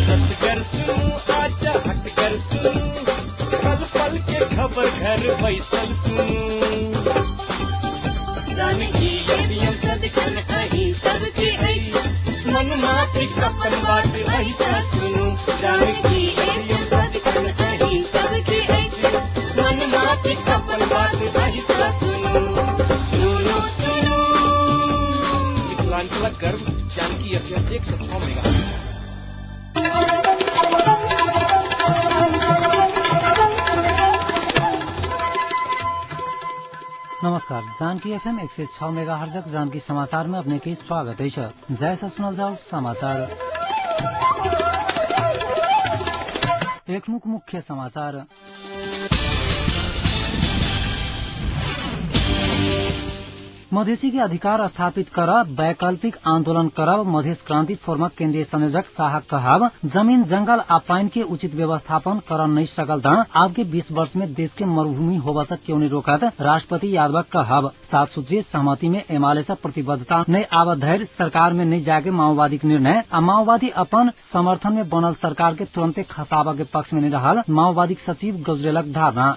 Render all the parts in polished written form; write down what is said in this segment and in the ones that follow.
सच कर सुनू आजा हट कर सुनू पल पल के खबर घर बैसल सुनू जानकी यदि सदकन अही सबके है मन मात्र कपन बात ऐसा सुनू जानकी यदि सदकन अही सबके है मन मात्र कपन बात ऐसा सुनू सुनो सुनो मिथिलांचल गर्व जानकी FM 106 मेगा। नमस्कार, जानकी FM 106 मेगाहर्ज जानकी समाचार में अपने के स्वागत है। जैसा सुनल जाओ समाचार एक मुख्य समाचार। मधेसी के अधिकार स्थापित कर वैकल्पिक आंदोलन करब मधेश क्रांति फोरमक केंद्रीय संयोजक शाह कहब जमीन जंगल आ पानी के उचित व्यवस्थापन कर नहीं सकल त अब के 20 वर्ष में देश के मरुभूमि होबा से क्यों नहीं रोकत राष्ट्रपति यादव कहब 7 सूत्रीय सहमति में एमाले से प्रतिबद्धता नहीं आवत धैर्य सरकार में नहीं जाके माओवादी के निर्णय आ माओवादी अपन समर्थन में बनल सरकार के तुरंते खसाबा के पक्ष में नहीं रहल माओवादी सचिव गुजरेलक धारणा।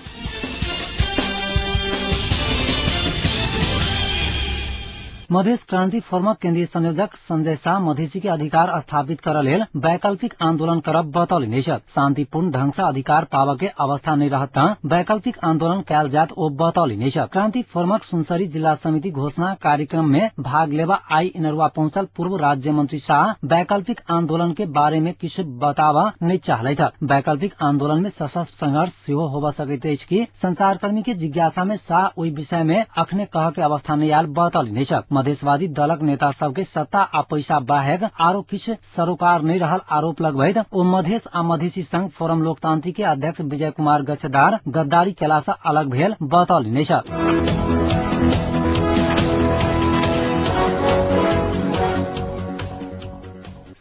मधेश क्रांति फोरमक केंद्रीय संयोजक संजय शाह मधेसी के अधिकार स्थापित कर लेल वैकल्पिक आंदोलन करब बतौली शांतिपूर्ण ढंग से अधिकार पाव के अवस्था नहीं रहता वैकल्पिक आंदोलन कैल जात ओ बतौली क्रांति फोरमक सुनसरी जिला समिति घोषणा कार्यक्रम में भाग लेवा आई इनरुआ पहुंचल पूर्व राज्य मंत्री शाह वैकल्पिक आंदोलन के बारे में किछु बतावा नहीं चाहले था। वैकल्पिक आंदोलन में सशस्त्र संघर्ष सेहो होबा सकैत अछि कि संचारकर्मी के जिज्ञासा में शाह ओई विषय में अखने कह के अवस्था नहीं आयल बतौली मधेशवादी दलक नेता सबके सत्ता आ पैसा बाहेक आरो किछ सरोकार नहीं रहल आरोप लगभैत ओ मधेश आ मधेसी संघ फोरम लोकतांत्रिक के अध्यक्ष विजय कुमार गच्छदार गद्दारी केला से अलग भेल बतौली।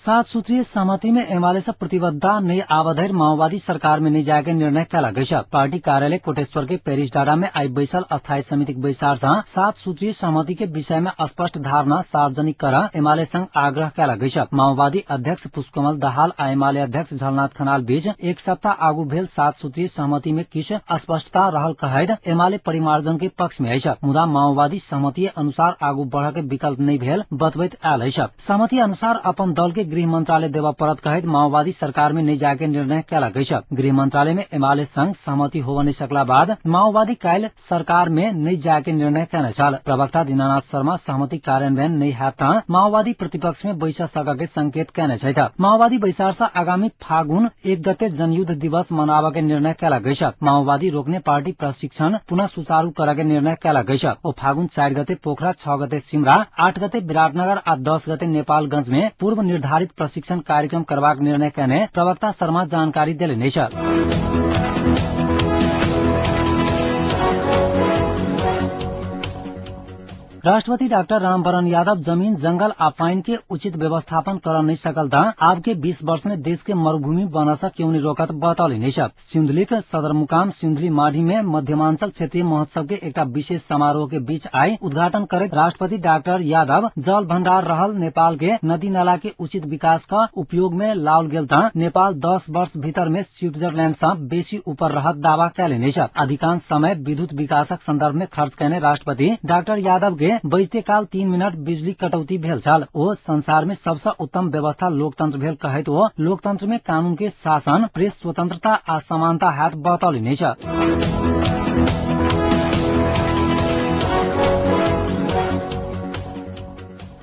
7 सूत्रीय सहमति में एमाले से प्रतिबद्धता नहीं आवधर माओवादी सरकार में नहीं जाके निर्णय कैला गई। पार्टी कार्यालय कोटेश्वर के पेरिस डाडा में आई बैसल अस्थायी समिति बैसार 7 सूत्रीय सहमति के विषय में स्पष्ट धारणा सार्वजनिक कर एमाले संघ आग्रह कैला गई। माओवादी अध्यक्ष पुष्पकमल दाहाल आ एमाले अध्यक्ष झलनाथ खनाल बीच एक सप्ताह आगू भेल 7 सूत्रीय सहमति में किछ अस्पष्टता रहल कहैत एमाले परिमार्जन के पक्ष में अछि मुदा माओवादी सहमति अनुसार आगू बढ़ के विकल्प नहीं भेल बतबैत आयल अछि। सहमति अनुसार अपन दल के गृह मंत्रालय देवा परत कहैत माओवादी सरकार में नहीं जाके निर्णय कैला गई। गृह मंत्रालय में एमाले संग सहमति हो नहीं सकला बाद माओवादी काल सरकार में नहीं जाके निर्णय कैने छल। प्रवक्ता दीनानाथ शर्मा सहमति कार्यान्वयन नहीं है माओवादी प्रतिपक्ष में बैसा सका के संकेत कैने छै। माओवादी बैसार से आगामी फागुन 1 गते जनयुद्ध दिवस मनावा के निर्णय कैला गई। माओवादी रोकने पार्टी प्रशिक्षण पुनः सुचारू करा के निर्णय कैला गई। ओ फागुन 4 गते पोखरा, 6 गते सिमरा, 8 गते विराटनगर आ 10 गते नेपालगंज में पूर्व निर्धारित प्रशिक्षण कार्यक्रम करवाक निर्णय कहने प्रवक्ता शर्मा जानकारी दिले। राष्ट्रपति डॉक्टर रामवरण यादव जमीन जंगल आ पानी के उचित व्यवस्थापन कर नहीं सकल था अब के 20 वर्ष में देश के मरुभूमि बना सा क्यों नहीं रोकत बतौली। सिंधुलीक सदरमुकाम सिंधुली माढ़ी में मध्यमांचल क्षेत्रीय महोत्सव के एक विशेष समारोह के बीच आई उद्घाटन करे राष्ट्रपति डॉक्टर यादव जल भंडार रहल नेपाल के नदी नाला के उचित विकास का उपयोग में लाल गेल था नेपाल 10 वर्ष भीतर में स्विट्जरलैंड से बेसी ऊपर रहत दावा कैले। अधिकांश समय विद्युत विकासक संदर्भ में खर्च करने राष्ट्रपति डॉक्टर यादव के बजते काल 3 मिनट बिजली कटौती भेल छल। ओ संसार में सबसे उत्तम व्यवस्था लोकतंत्र भेल कहैत ओ लोकतंत्र में कानून के शासन, प्रेस स्वतंत्रता आ समानता हाथ बतौली।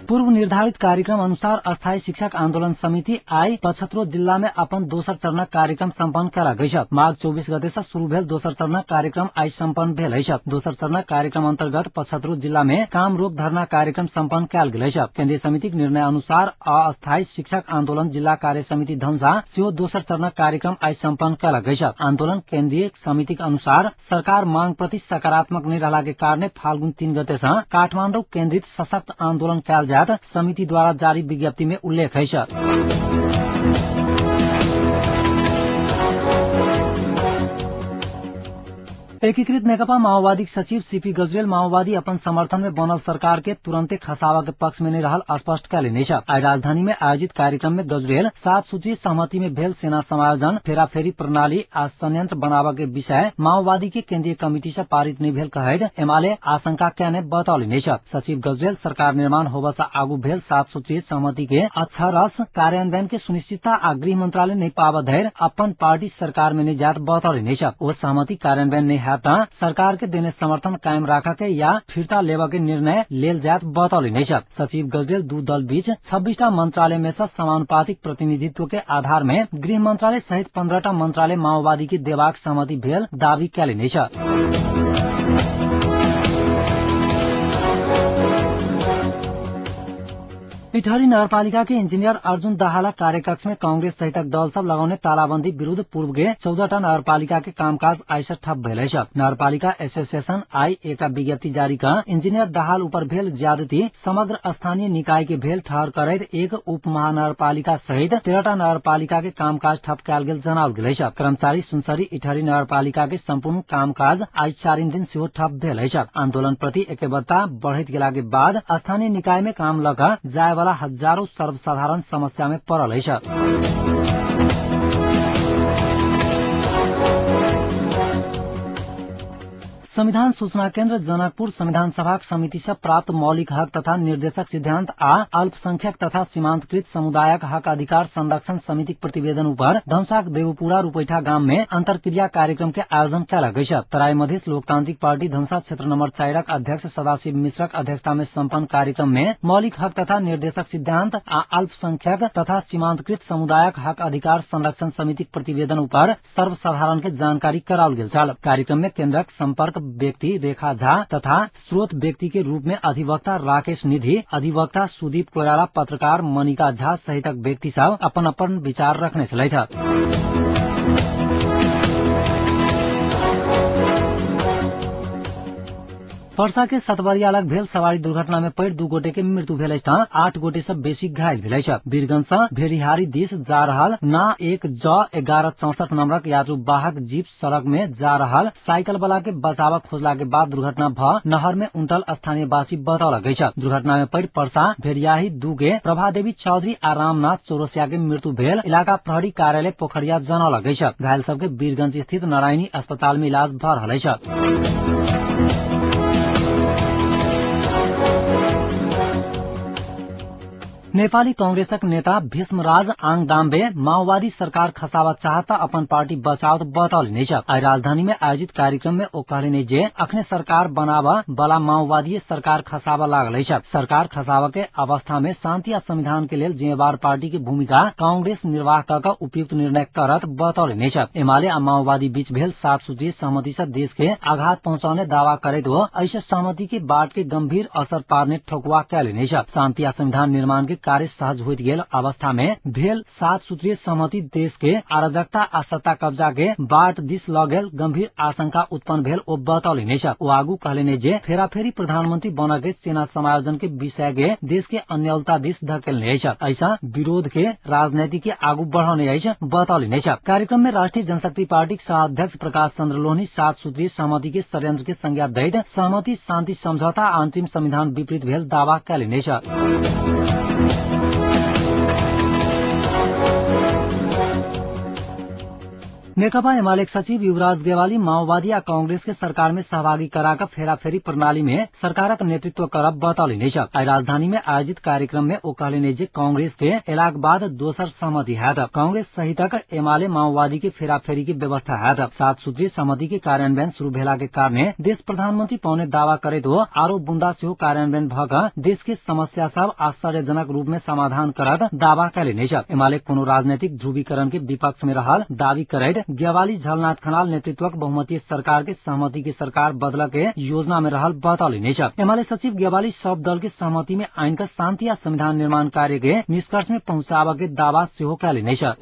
पूर्व निर्धारित कार्यक्रम अनुसार अस्थायी शिक्षक आंदोलन समिति आई 75 जिला में अपन दोसर चरण कार्यक्रम सम्पन्न करा गई। माघ 24 गते से शुरू भेल दोसर चरण कार्यक्रम आई सम्पन्न भेल। दोसर चरण कार्यक्रम अंतर्गत 75 जिला में काम रोक धरना कार्यक्रम सम्पन्न कयल गेल। केंद्रीय समिति निर्णय अनुसार अस्थायी शिक्षक आंदोलन जिला कार्य समिति धनुषा सेहो दोसर चरण कार्यक्रम आई सम्पन्न कयल गई। आंदोलन केंद्रीय समिति अनुसार सरकार मांग प्रति सकारात्मक नहीं रहला के कारण फाल्गुन 3 गते से काठमांडू केंद्रित सशक्त आंदोलन कयल समिति द्वारा जारी विज्ञप्ति में उल्लेख है। एकीकृत नेकपा माओवादी सचिव सीपी गजरेल माओवादी अपन समर्थन में बनल सरकार के तुरंते खसावा के पक्ष में नहीं रहल स्पष्ट कैले नहीं। आज राजधानी में आयोजित कार्यक्रम में गजरेल 7 सूत्रीय सहमति में भेल सेना समायोजन फेराफेरी प्रणाली आ संयंत्र बनावा के विषय माओवादी के केंद्रीय कमिटी से पारित नहीं भेल कहैत एमाले आशंका कहने बतौली नहीं। सचिव गजरेल सरकार निर्माण होबा से आगू भेल 7 सूत्रीय सहमति के अक्षरश कार्यान्वयन के सुनिश्चितता आ गृह मंत्रालय नहीं पावा धैर अपन पार्टी सरकार में नहीं जात बतौली नहीं। वो सहमति कार्यान्वयन नहीं सरकार के देने समर्थन कायम राखा के या फिरता लेवा के निर्णय लेल जात बतौली नहीं। सचिव गजरेल दू दल बीच 26टा मंत्रालय में से समानुपातिक प्रतिनिधित्व के आधार में गृह मंत्रालय सहित 15टा मंत्रालय माओवादी की देवाक सहमति भेल दावी कैले नहीं। इटहरी नगरपालिका के इंजीनियर अर्जुन दाहाला कार्यकक्ष में कांग्रेस सहित दल सब लगाउने तालाबंदी विरूद्ध पूर्व के 14टा नगरपालिका के कामकाज आइसर ठप भेलै। नगरपालिका एसोसिएशन आई एका विज्ञप्ति जारी का इंजीनियर दाहाल ऊपर भेल ज्यादती समग्र स्थानीय निकाय के भेल ठहर करैत एक उप महानगरपालिका सहित 13टा नगरपालिका के कामकाज ठप कैल गेल जनाओल गेलै। कर्मचारी सुनसरी इटहरी नगरपालिका के संपूर्ण कामकाज आज 4 दिन सेहो ठप भेलै। आंदोलन प्रति एकबद्धता बढ़ैत गेला के बाद स्थानीय निकाय में काम लगा जाय हजारों सर्वसाधारण समस्या में पड़ल है। संविधान सूचना केंद्र जनकपुर संविधान सभा समिति से प्राप्त मौलिक हक तथा निर्देशक सिद्धांत आ अल्पसंख्यक तथा सीमांतकृत समुदायक हक अधिकार संरक्षण समिति प्रतिवेदन ऊपर धनसाक देवपुरा रूपैठा गांव में अंतरक्रिया कार्यक्रम के आयोजन कैला गई। तराई मधेश लोकतांत्रिक पार्टी धनसा क्षेत्र नंबर 4 अध्यक्ष सदाशिव मिश्रक अध्यक्षता में संपन्न कार्यक्रम में मौलिक हक तथा निर्देशक सिद्धांत आ अल्पसंख्यक तथा सीमांतकृत समुदायक हक अधिकार संरक्षण समिति प्रतिवेदन ऊपर सर्वसाधारण के जानकारी कराओल गेल। कार्यक्रम में केंद्रक संपर्क व्यक्ति रेखा झा तथा स्रोत व्यक्ति के रूप में अधिवक्ता राकेश निधि, अधिवक्ता सुदीप कोइराला, पत्रकार मनिका झा सहित व्यक्ति सब अपन अपन विचार रखने चले थे। पर्सा के सतवरिया लग भेल सवारी दुर्घटना में पड़ 2 गोटे के मृत्यु भेल 8 गोटे से बेसी घायल भेल। वीरगंज से भेड़िहारी दिस जा रहल ना 1 ज 1164 नंबरक यात्रु वाहक जीप सड़क में जा रहल साइकिल वाला के बचाव खोजला के बाद दुर्घटना भ नहर में उल्टल स्थानीय वासी बतौल गई। दुर्घटना में पड़ पर्सा भेड़ियाही 2 के प्रभा देवी चौधरी आ रामनाथ चौरसिया के मृत्यु भेल इलाका प्रहरी कार्यालय पोखरिया जनौल गई। घायल सबके वीरगंज स्थित नारायणी अस्पताल में इलाज भ रहल। नेपाली कांग्रेसक नेता भीष्मराज आङ दाम्बे माओवादी सरकार खसावा चाहता अपन पार्टी बचाव बतौल नहीं। आज राजधानी में आयोजित कार्यक्रम में ओ कहले जे अखने सरकार बनावा वाला माओवादी सरकार खसावा लागल है। सरकार खसावा के अवस्था में शांति आ संविधान के लेल जिम्मेवार पार्टी की भूमिका कांग्रेस निर्वाह क उपयुक्त निर्णय करत बतौल नहीं। एमाले आ माओवादी बीच भेल 7 सूत्रीय सहमति से देश के आघात पहुंचाने दावा करैत हो ऐसे सहमति के बाट के गंभीर असर पारने ठोकुआ कैले नहीं। शांति आ संविधान निर्माण के कार्य सहज होइत गेल अवस्था में भेल 7 सूत्रीय सहमति देश के अराजकता आ सत्ता कब्जा के बाट दिस ल गेल गंभीर आशंका उत्पन्न भेल ओ बतौली नहीं। ओ आगू कहले जे फेराफेरी प्रधानमंत्री बन के सेना समायोजन के विषय के देश के अन्यलता दिस धकेलने ऐसा विरोध के राजनीति के आगू बढ़ाने बतौली नहीं। कार्यक्रम में राष्ट्रीय जनशक्ति पार्टी सह अध्यक्ष प्रकाश चंद्र लोहनी 7 सूत्रीय सहमति के षड्यंत्र के संज्ञा दैत सहमति शांति समझौता अंतिम संविधान विपरीत भेल दावा कैले नहीं। नेकपा एमाले सचिव युवराज गेवाली माओवादी या कांग्रेस के सरकार में सहभागी कराकर फेराफेरी प्रणाली में सरकारक नेतृत्व करब बतौली नहीं। आज राजधानी में आयोजित कार्यक्रम में ओ कहले जे कांग्रेस के एलाक बाद दोसर सहमति है। कांग्रेस सहितक एमाले माओवादी के फेराफेरी की व्यवस्था है। 7 सूत्रीय सहमति के कार्यान्वयन शुरू भेला के कारण देश प्रधानमंत्री पाउने दावा करैत हो आरो बुंदा सेहो कार्यान्वयन भऽ देश के समस्या सब आश्चर्यजनक रूप में समाधान करत दावा कैले नहीं। एमाले कोनो राजनीतिक ध्रुवीकरण के विपक्ष में रहल दावी करैत गेवाली झलनाथ खनाल नेतृत्वक बहुमतीय सरकार के सहमति की सरकार बदल के योजना में रहल बतौली नहीं। एमाले सचिव गेवाली सब दल के सहमति में आइन का शांति या संविधान निर्माण कार्य के निष्कर्ष में पहुंचावा के दावा सेहो कैले नहीं।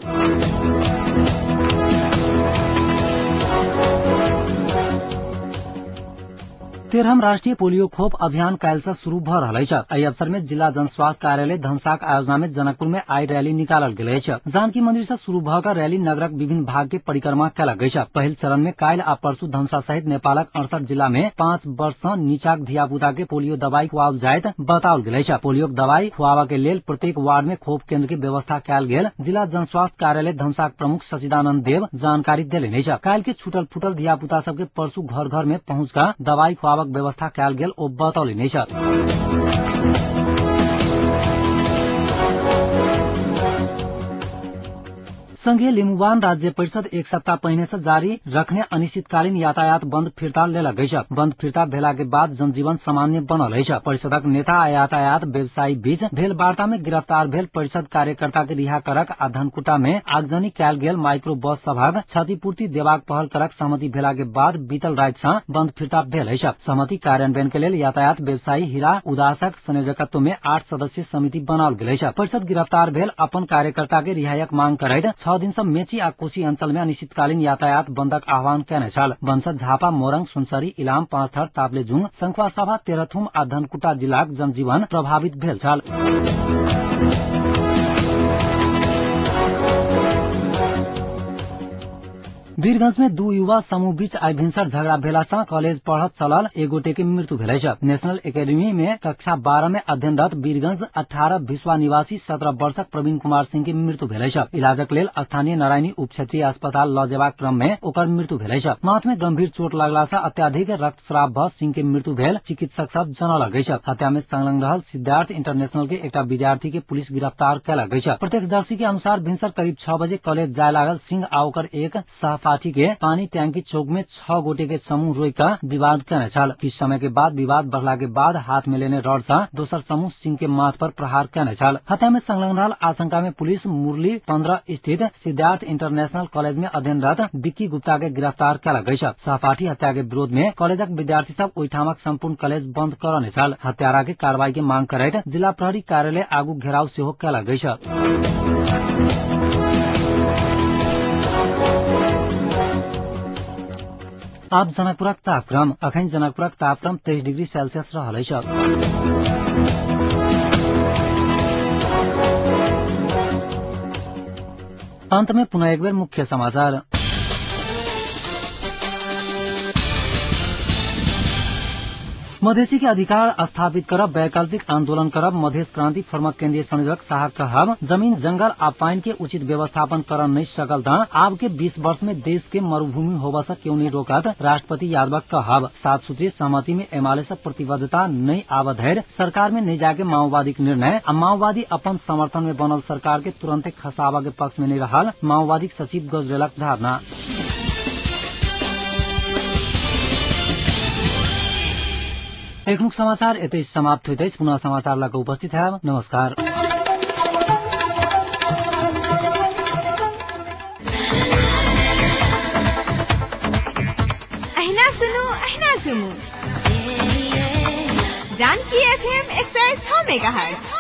13 राष्ट्रिय पोलियो खोप अभियान काल्हि से शुरू भ रहल छ। एहि अवसर में जिला जनस्वास्थ्य कार्यालय धनसाक आयोजना में जनकपुर में आई रैली निकालल गेल अछि। जानकी मंदिर से शुरू भ क रैली नगरक विभिन्न भाग के परिक्रमा कयल गेल छ। पहिल चरण में काल्हि आ परसू धनुषा सहित नेपालक 68 जिला में 5 वर्ष सँ नीचाक धिया पुता के पोलियो दवाई खुआओल जायत बताओल गेल छ। पोलियो दवाई खुआवा के लेल प्रत्येक वार्ड में खोप केन्द्र के व्यवस्था कयल गेल जिला जनस्वास्थ्य कार्यालय धनसाक प्रमुख सचिदानंद देव जानकारी देलनि छ। काल्हि के छूटल फूटल धिया पुता सबके परसू घर घर में पहुंच का दवाई खुआवक व्यवस्था कयल गेल ओ बतौलनि छ। संघीय लिम्बुवान राज्य परिषद एक सप्ताह पहिने से जारी रखने अनिश्चितकालीन यातायात बंद फिर्ता लेलक अछि। बंद फिर्ता भेला के बाद जनजीवन सामान्य बनल अछि। परिषदक नेता आ यातायात व्यवसायी बीच भेल वार्ता में गिरफ्तार भेल परिषद कार्यकर्ता के रिहा करक आ धनकुटा में आगजनी कयल गेल माइक्रो बस सभक क्षतिपूर्ति देबाक पहल करक सहमति भेला के बाद बीतल राति सँ बंद फिर्ता भेल अछि। सहमति कार्यान्वयन के लेल यातायात व्यवसायी हीरा उदासक संयोजकत्व में 8 सदस्यीय समिति बनाओल गेल अछि। परिषद गिरफ्तार भेल अपन कार्यकर्ता के रिहाईक मांग करैत 6 दिन से मेची आ कोशी अंचल में अनिश्चितकालीन यातायात बंदक आह्वान कयने छल। बंसद झापा मोरंग सुनसरी इलाम पाँचथर ताप्लेजुङ संखुवा सभा तेह्रथुम आ धनकुटा जिलाक जनजीवन प्रभावित भेल छल। वीरगंज में 2 युवा समूह बीच आई भिन्सर झगड़ा भेला से कॉलेज पढ़त चलल एगोटे के मृत्यु भेल अछि। नेशनल एकेडमी में कक्षा 12 में अध्ययनरत वीरगंज 18 भिसवा निवासी 17 वर्षक प्रवीण कुमार सिंह के मृत्यु भेल अछि। इलाजक लेल स्थानीय नारायणी उप क्षेत्रीय अस्पताल ल जेबाक क्रम में ओकर मृत्यु भेल अछि। माथ में गंभीर चोट लागला से अत्याधिक रक्तस्राव भ सिंह के मृत्यु भेल चिकित्सक सब जनौलक अछि। हत्या में संलग्न रहल सिद्धार्थ इंटरनेशनल के एकटा विद्यार्थी के पुलिस गिरफ्तार कयलक अछि। प्रत्यक्षदर्शी के अनुसार भिन्सर करीब 6 बजे कॉलेज जाय लागल सिंह आ ओकर एक सहपाठी के पानी टैंकी चौक में 6 गोटे के समूह रोक का विवाद करने छल। किछ समय के बाद विवाद बढ़ला के बाद हाथ में लेने रॉड से दोसर समूह सिंह के माथ पर प्रहार करने छल। हत्या में संलग्न रहल आशंका में पुलिस मुरली 15 स्थित सिद्धार्थ इंटरनेशनल कॉलेज में अध्ययनरत विक्की गुप्ता के गिरफ्तार कयलक अछि। सहपाठी हत्या के विरोध में कॉलेजक विद्यार्थी सब ओहिठामक संपूर्ण कॉलेज बंद करने छल। हत्यारा के कार्रवाई के मांग करैत जिला प्रहरी कार्यालय आगू घेराव सेहो कयलक अछि। अब जनकपुरक तापक्रम अखन जनकपुरक तापक्रम 23 डिग्री सेल्सियस रहल अछि। अंत में पुनः एक बेर मुख्य समाचार। मधेसी के अधिकार स्थापित करब वैकल्पिक आंदोलन करब मधेश क्रांति फोरमक केंद्रीय संयोजक शाह कहब जमीन जंगल आ पानी के उचित व्यवस्थापन कर नहीं सकल त आब के 20 वर्ष में देश के मरुभूमि होबा से क्यों नहीं रोकत राष्ट्रपति यादव कहब 7 सूत्रीय सहमति में एमाले से प्रतिबद्धता नहीं आव धैर्य सरकार में नहीं जाके माओवादी के निर्णय आ माओवादी अपन समर्थन में बनल सरकार के तुरंते खसावा के पक्ष में नहीं रहल माओवादी सचिव गजरेलक धारणा। एखनुक समाचार एतै समाप्त होइत अछि। पुनः समाचार लग उपस्थित है। नमस्कार। अहिना सुनू जानकी FM 106 मेगाहर्ट्ज।